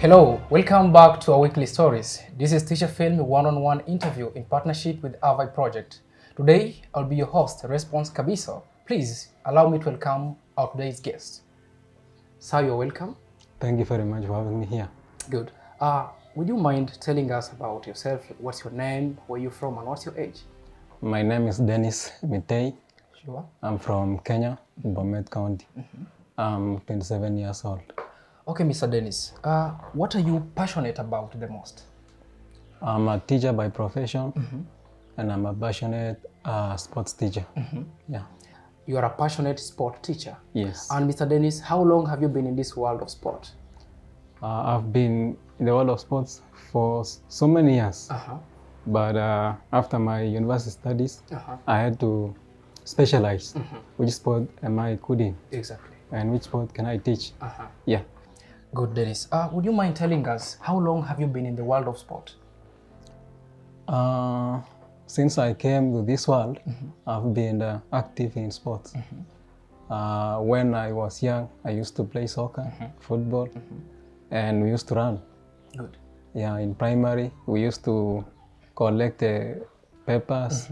Hello, welcome back to our weekly stories. This is Teacher Film one-on-one interview in partnership with Avai Project. Today, I'll be your host, Response Kabiso. Please allow me to welcome our today's guest. Sir, you're welcome. Thank you very much for having me here. Good. Would you mind telling us about yourself? What's your name, where you're from, and what's your age? My name is Denis Mitei. Sure. I'm from Kenya, Bomet County. I'm 27 years old. Okay, Mr. Denis, what are you passionate about the most? I'm a teacher by profession, and I'm a passionate sports teacher. Yeah. You are a passionate sport teacher. Yes. And Mr. Denis, how long have you been in this world of sport? I've been in the world of sports for so many years. But after my university studies, I had to specialize. Which sport am I good in? Exactly. And which sport can I teach? Yeah. Good, Denis. Would you mind telling us how long have you been in the world of sport? Since I came to this world, I've been active in sports. When I was young, I used to play soccer, football, and we used to run. Good. Yeah, in primary, we used to collect papers,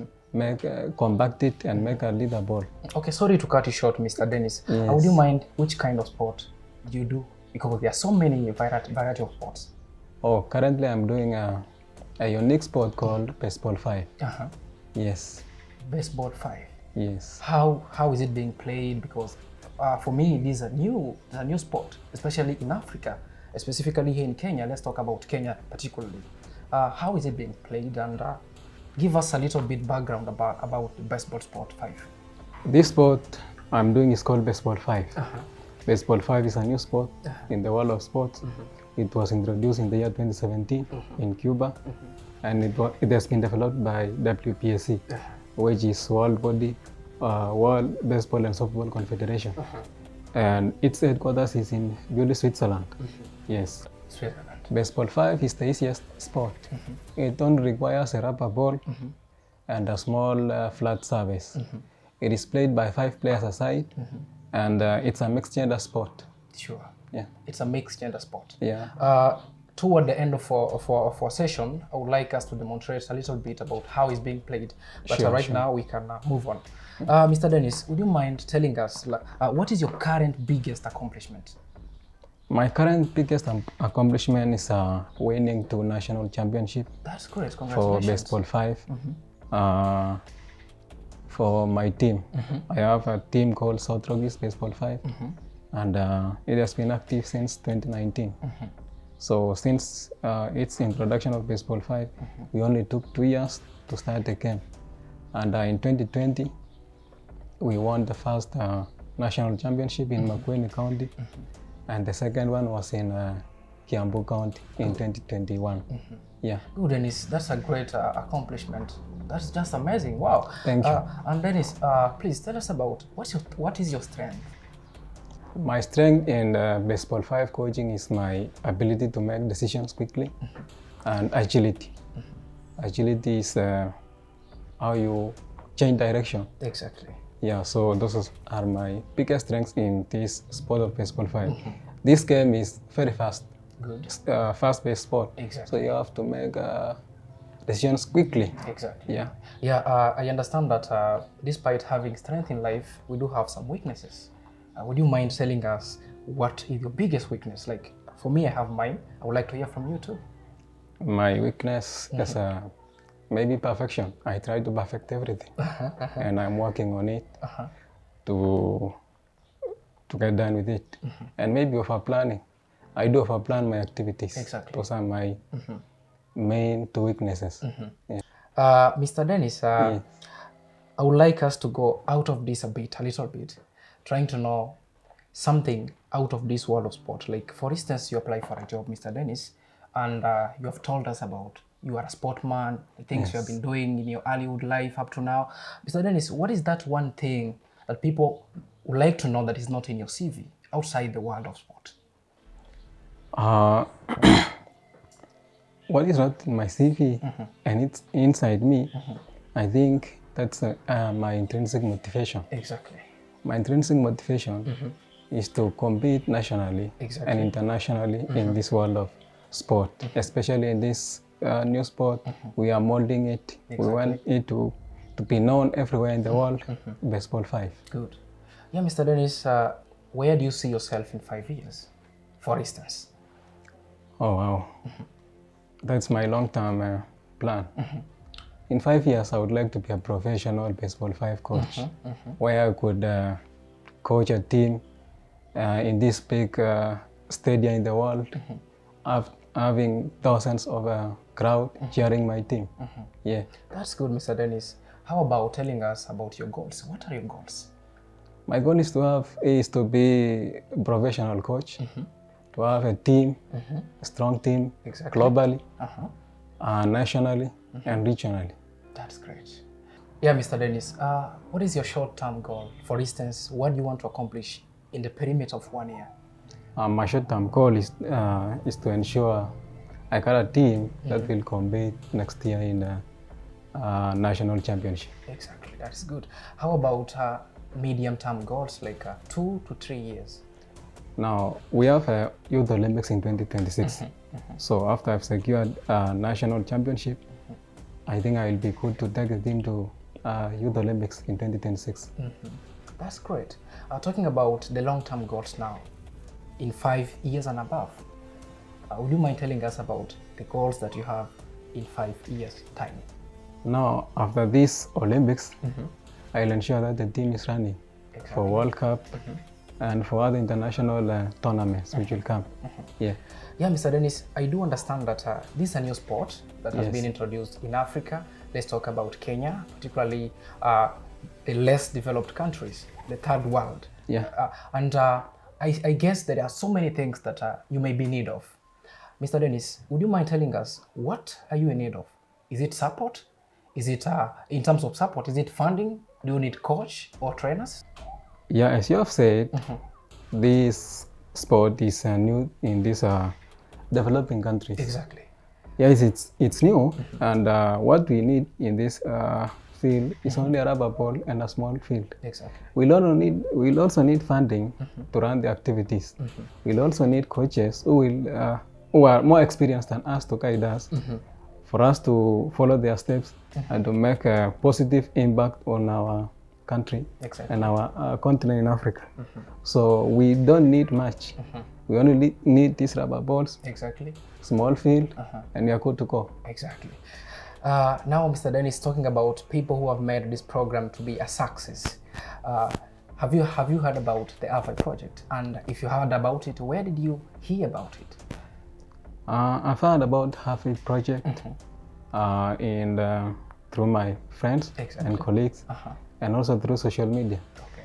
compact it, and make a leaderboard. Okay, sorry to cut you short, Mr. Denis. Yes. Would you mind which kind of sport do you do? Because there are so many variety of sports. Oh, currently I'm doing a unique sport called baseball 5. Yes. Baseball 5. Yes. How is it being played? Because for me, this is a new sport, especially in Africa, specifically here in Kenya. Let's talk about Kenya particularly. How is it being played? And give us a little bit background about the baseball sport 5. This sport I'm doing is called baseball 5. Baseball 5 is a new sport in the world of sports. It was introduced in the year 2017 in Cuba, and it has been developed by WPSC, which is World Baseball and Softball Confederation. And its headquarters is in beautiful Switzerland. Yes. Switzerland. Baseball 5 is the easiest sport. It only requires a rubber ball and a small flat surface. It is played by 5 players a side, and it's a mixed gender sport. Sure. Yeah. It's a mixed gender sport. Yeah. Toward the end of our session, I would like us to demonstrate a little bit about how it's being played. But right now, we can move on. Mr. Denis, would you mind telling us what is your current biggest accomplishment? My current biggest accomplishment is winning 2 national championships. That's great. Congratulations. For baseball 5. For my team, I have a team called South Rockies Baseball 5, and it has been active since 2019. So since its introduction of Baseball 5, we only took 2 years to start the game. And in 2020, we won the first national championship in Makueni County, and the second one was in Kiambu County in 2021. Yeah. Good, Denis. That's a great accomplishment. That's just amazing. Wow. Thank you. And Denis, please tell us about what is your strength? My strength in Baseball 5 coaching is my ability to make decisions quickly and agility. Agility is how you change direction. Exactly. Yeah, so those are my biggest strengths in this sport of Baseball 5. This game is very fast. Good. Fast-paced sport. Exactly. So you have to make decisions quickly. Exactly. Yeah. Yeah, I understand that despite having strength in life, we do have some weaknesses. Would you mind telling us what is your biggest weakness? Like, for me, I have mine. I would like to hear from you too. My weakness is maybe perfection. I try to perfect everything, and I'm working on it to get done with it. And maybe over planning. I do over plan my activities. Exactly. Those are my main 2 weaknesses. Yeah. Mr. Denis, I would like us to go out of this a little bit, trying to know something out of this world of sport. Like, for instance, you apply for a job, Mr. Denis, and you have told us about you are a sportman, the things you have been doing in your Hollywood life up to now. Mr. Denis, what is that one thing that people would like to know that is not in your CV outside the world of sport? What is not in my CV and it's inside me, I think that's my intrinsic motivation. Exactly. My intrinsic motivation is to compete nationally Exactly. and internationally in this world of sport, especially in this new sport. We are molding it. We want it to be known everywhere in the world. Baseball 5. Good. Yeah, Mr. Denis, where do you see yourself in 5 years, for instance? Oh, wow. That's my long-term plan. In 5 years, I would like to be a professional baseball 5 coach, where I could coach a team in this big stadium in the world, having thousands of crowd cheering my team. Yeah. That's good, Mr. Denis. How about telling us about your goals? What are your goals? My goal is to be a professional coach, to have a team, a strong team, Exactly. globally, nationally, and regionally. That's great. Yeah, Mr. Denis, what is your short-term goal? For instance, what do you want to accomplish in the perimeter of 1 year? My short-term goal is to ensure I got a team that will compete next year in the national championship. Exactly, that's good. How about medium-term goals, like 2 to 3 years? Now, we have a Youth Olympics in 2026. So after I've secured a national championship, I think I will be good to take the team to Youth Olympics in 2026. That's great. Talking about the long-term goals now, in 5 years and above, would you mind telling us about the goals that you have in 5 years' time? Now, after this Olympics, I'll ensure that the team is running for World Cup and for other international tournaments which will come. Yeah. Yeah, Mr. Denis, I do understand that this is a new sport that has been introduced in Africa. Let's talk about Kenya, particularly the less developed countries, the third world. Yeah. I guess there are so many things that you may be in need of. Mr. Denis, would you mind telling us what are you in need of? Is it support? Is it, in terms of support, is it funding? Do you need coach or trainers? Yeah, as you have said, this sport is new in these developing countries. Exactly. Yes, it's new, and what we need in this field is only a rubber ball and a small field. Exactly. We'll also need funding to run the activities. We'll also need coaches who are more experienced than us to guide us, for us to follow their steps and to make a positive impact on our country and our continent in Africa. So we don't need much. We only need these rubber balls, small field, and we are good to go. Exactly. Now, Mr. Denis, talking about people who have made this program to be a success. Have you heard about the AVI project? And if you heard about it, where did you hear about it? I've heard about AVI project through my friends and colleagues, and also through social media.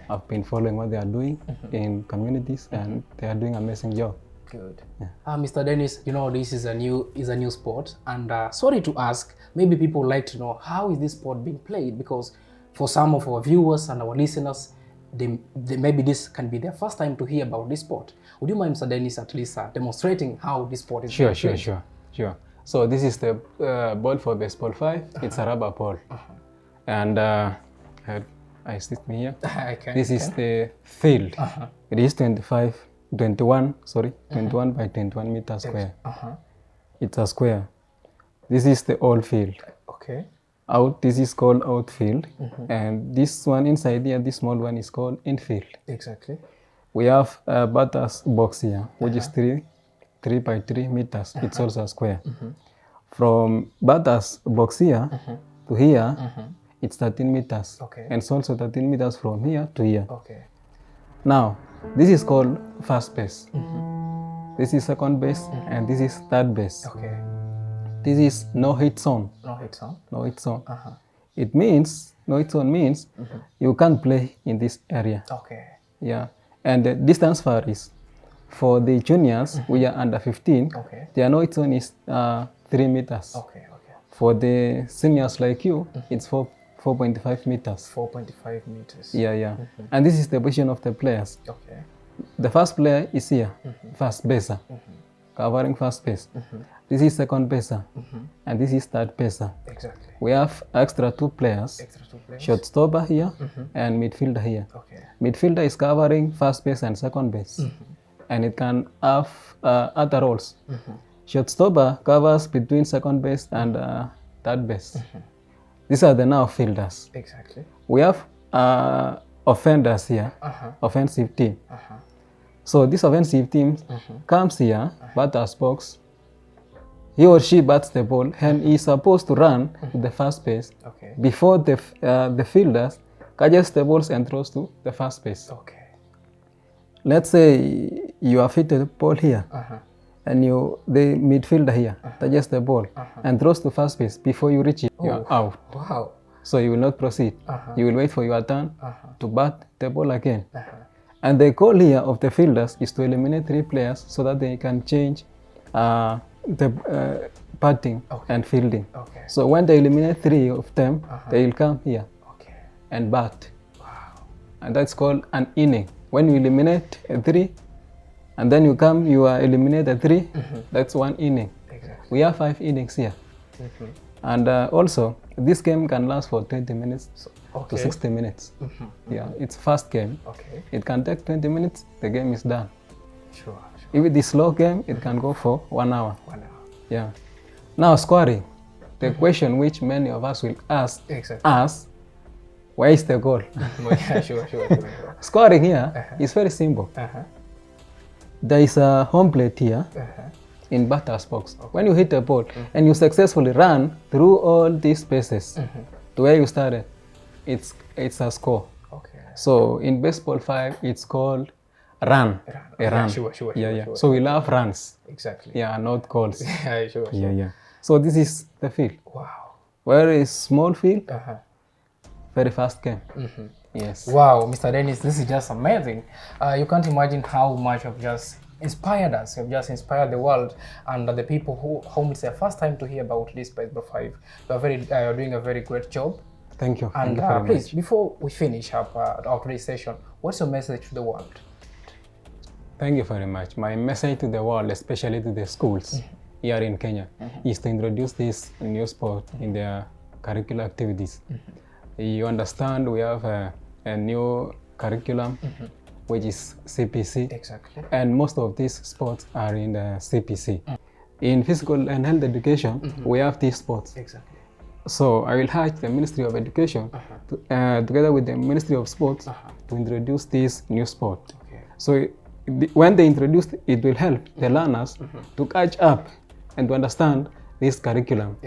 I've been following what they are doing in communities, and they are doing an amazing job. Good. Yeah. Mr. Denis, you know this is a new sport, and sorry to ask, maybe people would like to know how is this sport being played, because for some of our viewers and our listeners, they maybe this can be their first time to hear about this sport. Would you mind, Mr. Denis, at least demonstrating how this sport is being played? Sure. So this is the ball for baseball 5. It's a rubber ball, and I sit me here. This is the field. It is 21 by 21 meters square. It's a square. This is the old field. Okay. This is called outfield, and this one inside here, this small one is called infield. Exactly. We have a batter's box here, which is 3 by 3 meters. It's also a square. From batter's box here to here, it's 13 meters. Okay. And it's also 13 meters from here to here. Okay. Now, this is called first base. This is second base, and this is third base. Okay. This is no hit zone. No hit zone? No hit zone. It means, no hit zone means you can't play in this area. Okay. Yeah. And the distance varies. For the juniors, we are under 15. Okay. Their no hit zone is 3 meters. Okay. For the seniors like you, it's 4.5 meters. 4.5 meters. Yeah. And this is the position of the players. Okay. The first player is here, first baser. covering first base. This is second baser, and this is third baser. Exactly. We have extra 2 players, Extra 2 players. shortstopper here and midfielder here. Okay. Midfielder is covering first base and second base, and it can have other roles. Shortstopper covers between second base and third base. These are the now fielders. Exactly. We have offenders here, offensive team. So this offensive team comes here, batter's box. He or she bats the ball, and he is supposed to run to the first base before the fielders catches the balls and throws to the first base. Okay. Let's say you have hit the ball here, and the midfielder here touches the ball and throws to first base. Before you reach it, you are out. Wow. So you will not proceed. You will wait for your turn to bat the ball again. And the goal here of the fielders is to eliminate 3 players so that they can change the batting and fielding. Okay. So when they eliminate 3 of them, they will come here and bat. Wow. And that's called an inning. When you eliminate 3, and then you are eliminated 3, that's 1 inning. Exactly. We have 5 innings here. And also, this game can last for 20 minutes to 60 minutes. Yeah, it's fast game. Okay. It can take 20 minutes, the game is done. Sure. If it is slow game, it can go for 1 hour. 1 hour. Yeah. Now scoring. The question which many of us will ask us, where is the goal? Yeah, sure. Scoring here is very simple. There is a home plate here in batter's box. When you hit the ball and you successfully run through all these spaces to where you started, it's a score. Okay. So in baseball 5, it's called run. A run. Sure. So we love runs. Exactly. Yeah, not goals. Yeah, sure. Yeah. So this is the field. Wow. Very small field, very fast game. Yes. Wow, Mr. Denis, this is just amazing. You can't imagine how much you've just inspired us. You've just inspired the world and the people whom it's their first time to hear about this Baseball 5. You're doing a very great job. Thank you. And Thank you very please, much. before we finish up our today's session, what's your message to the world? Thank you very much. My message to the world, especially to the schools here in Kenya, is to introduce this new sport in their curricular activities. You understand we have a new curriculum, which is CPC. Exactly. And most of these sports are in the CPC. In physical and health education, we have these sports. Exactly. So I will urge the Ministry of Education, together with the Ministry of Sports, to introduce this new sport. Okay. So when they introduce it, will help the learners to catch up and to understand this curriculum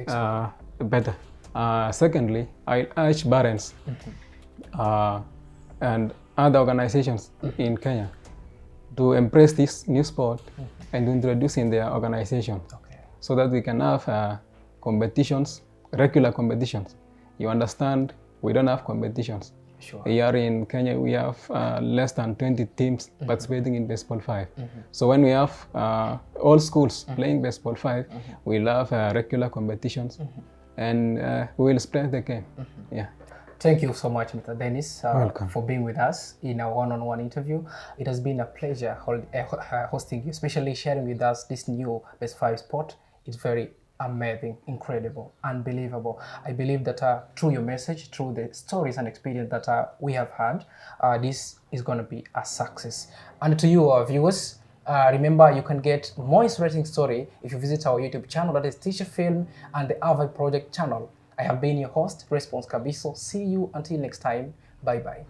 better. Secondly, I urge parents and other organizations in Kenya to embrace this new sport and to introduce in their organization, so that we can have competitions, regular competitions. You understand, we don't have competitions. Sure. Here in Kenya, we have less than 20 teams participating in Baseball 5. So when we have all schools playing Baseball 5, we'll have regular competitions and we will spread the game. Yeah. Thank you so much, Mr. Denis, Welcome. for being with us in a one-on-one interview. It has been a pleasure hosting you, especially sharing with us this new Best 5 sport. It's very amazing, incredible, unbelievable. I believe that through your message, through the stories and experience that we have had, this is going to be a success. And to you, our viewers, remember you can get more inspiring story if you visit our YouTube channel, that is Teacher Film and the Ava Project channel. I have been your host, Response Kabiso. See you until next time. Bye-bye.